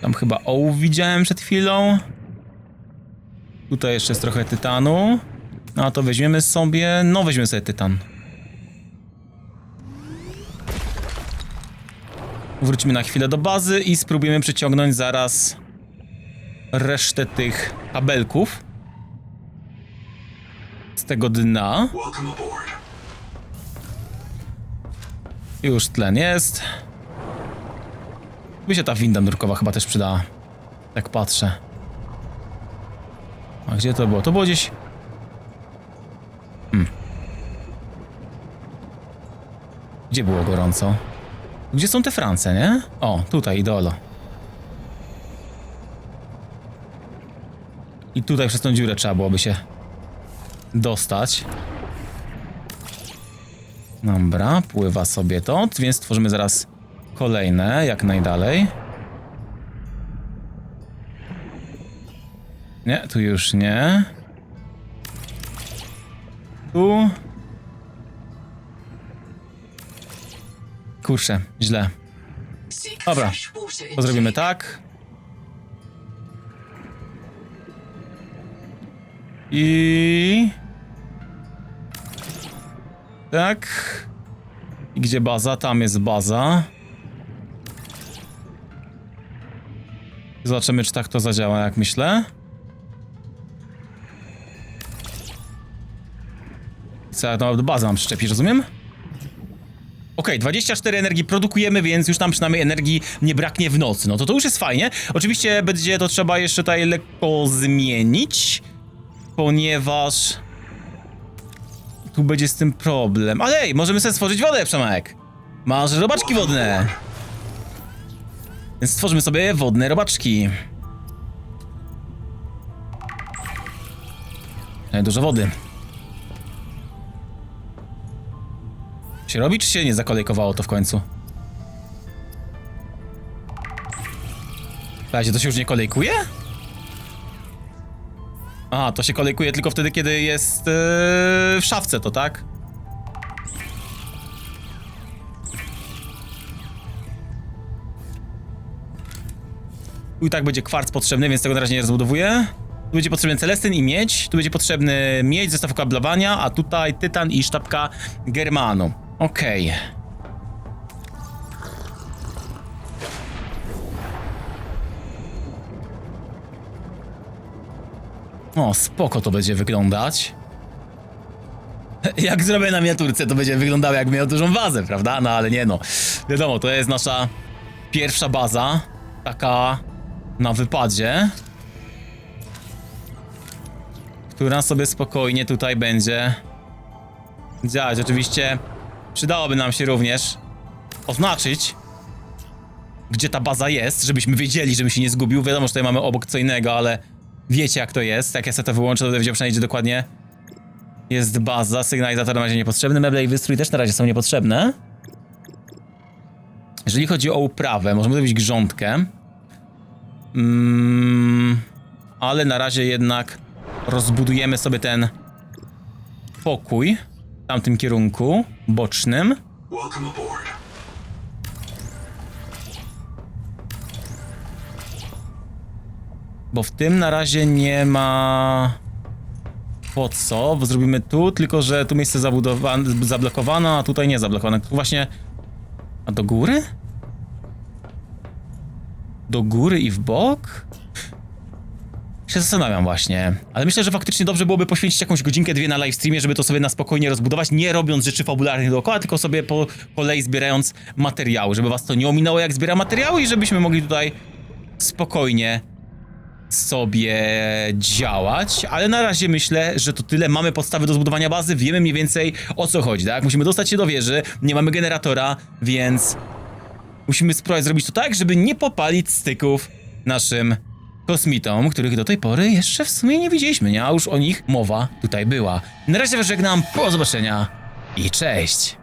Tam chyba ołów widziałem przed chwilą. Tutaj jeszcze jest trochę tytanu. No a to weźmiemy sobie... No weźmiemy sobie tytan. Wrócimy na chwilę do bazy i spróbujemy przyciągnąć zaraz resztę tych kabelków z tego dna. Już tlen jest. By się ta winda nurkowa chyba też przydała. Tak patrzę. A gdzie to było? To było gdzieś... Gdzie było gorąco? Gdzie są te France, nie? O, tutaj, idolo. I tutaj przez tą dziurę trzeba byłoby się dostać. Dobra, pływa sobie to, więc tworzymy zaraz kolejne, jak najdalej. Nie, tu już nie. Tu. Kurczę, źle. Seek Dobra, fresh water to zrobimy intake. tak. I... Tak. I gdzie baza? Tam jest baza. Zobaczymy, czy tak to zadziała, jak myślę. Co ja do bazy mam przyczepić, rozumiem? Okej, 24 energii produkujemy, więc już nam przynajmniej energii nie braknie w nocy. No to już jest fajnie. Oczywiście będzie to trzeba jeszcze tutaj lekko zmienić, ponieważ tu będzie z tym problem. Ale ej, możemy sobie stworzyć wodę, Przemek. Masz robaczki wodne. Więc stworzymy sobie wodne robaczki. Dużo wody. Się robi, czy się nie zakolejkowało to w końcu? Słuchajcie, to się już nie kolejkuje? A, to się kolejkuje tylko wtedy, kiedy jest w szafce, to tak? Tu i tak będzie kwarc potrzebny, więc tego na razie nie rozbudowuję. Tu będzie potrzebny celestyn i miedź. Tu będzie potrzebny miedź, zestaw okablowania, a tutaj tytan i sztabka germanu. Okej. O, spoko to będzie wyglądać. Jak zrobię na miniaturce, to będzie wyglądało jak miał dużą bazę, prawda? No ale nie no. Wiadomo, to jest nasza pierwsza baza. Taka na wypadzie. Która sobie spokojnie tutaj będzie działać. Oczywiście przydałoby nam się również oznaczyć, gdzie ta baza jest, żebyśmy wiedzieli, żebym się nie zgubił. Wiadomo, że tutaj mamy obok co innego, ale wiecie jak to jest. Jak ja sobie to wyłączę, to będę wiedział przynajmniej, gdzie dokładnie jest baza. Sygnalizator na razie niepotrzebny. Meble i wystrój też na razie są niepotrzebne. Jeżeli chodzi o uprawę, możemy zrobić grządkę. ale na razie jednak rozbudujemy sobie ten pokój w tamtym kierunku bocznym. Welcome aboard. Bo w tym na razie nie ma po co, bo zrobimy tu, tylko że tu miejsce zablokowane, a tutaj nie zablokowane. Tu właśnie... A do góry? Do góry i w bok? Się zastanawiam właśnie, ale myślę, że faktycznie dobrze byłoby poświęcić jakąś godzinkę, dwie na livestreamie, żeby to sobie na spokojnie rozbudować, nie robiąc rzeczy fabularnych dookoła, tylko sobie po kolei zbierając materiały, żeby was to nie ominęło, jak zbiera materiały i żebyśmy mogli tutaj spokojnie sobie działać, ale na razie myślę, że to tyle. Mamy podstawy do zbudowania bazy, wiemy mniej więcej o co chodzi, tak? Musimy dostać się do wieży, nie mamy generatora, więc musimy spróbować zrobić to tak, żeby nie popalić styków naszym kosmitom, których do tej pory jeszcze w sumie nie widzieliśmy, nie? A już o nich mowa tutaj była. Na razie was żegnam, do zobaczenia i cześć!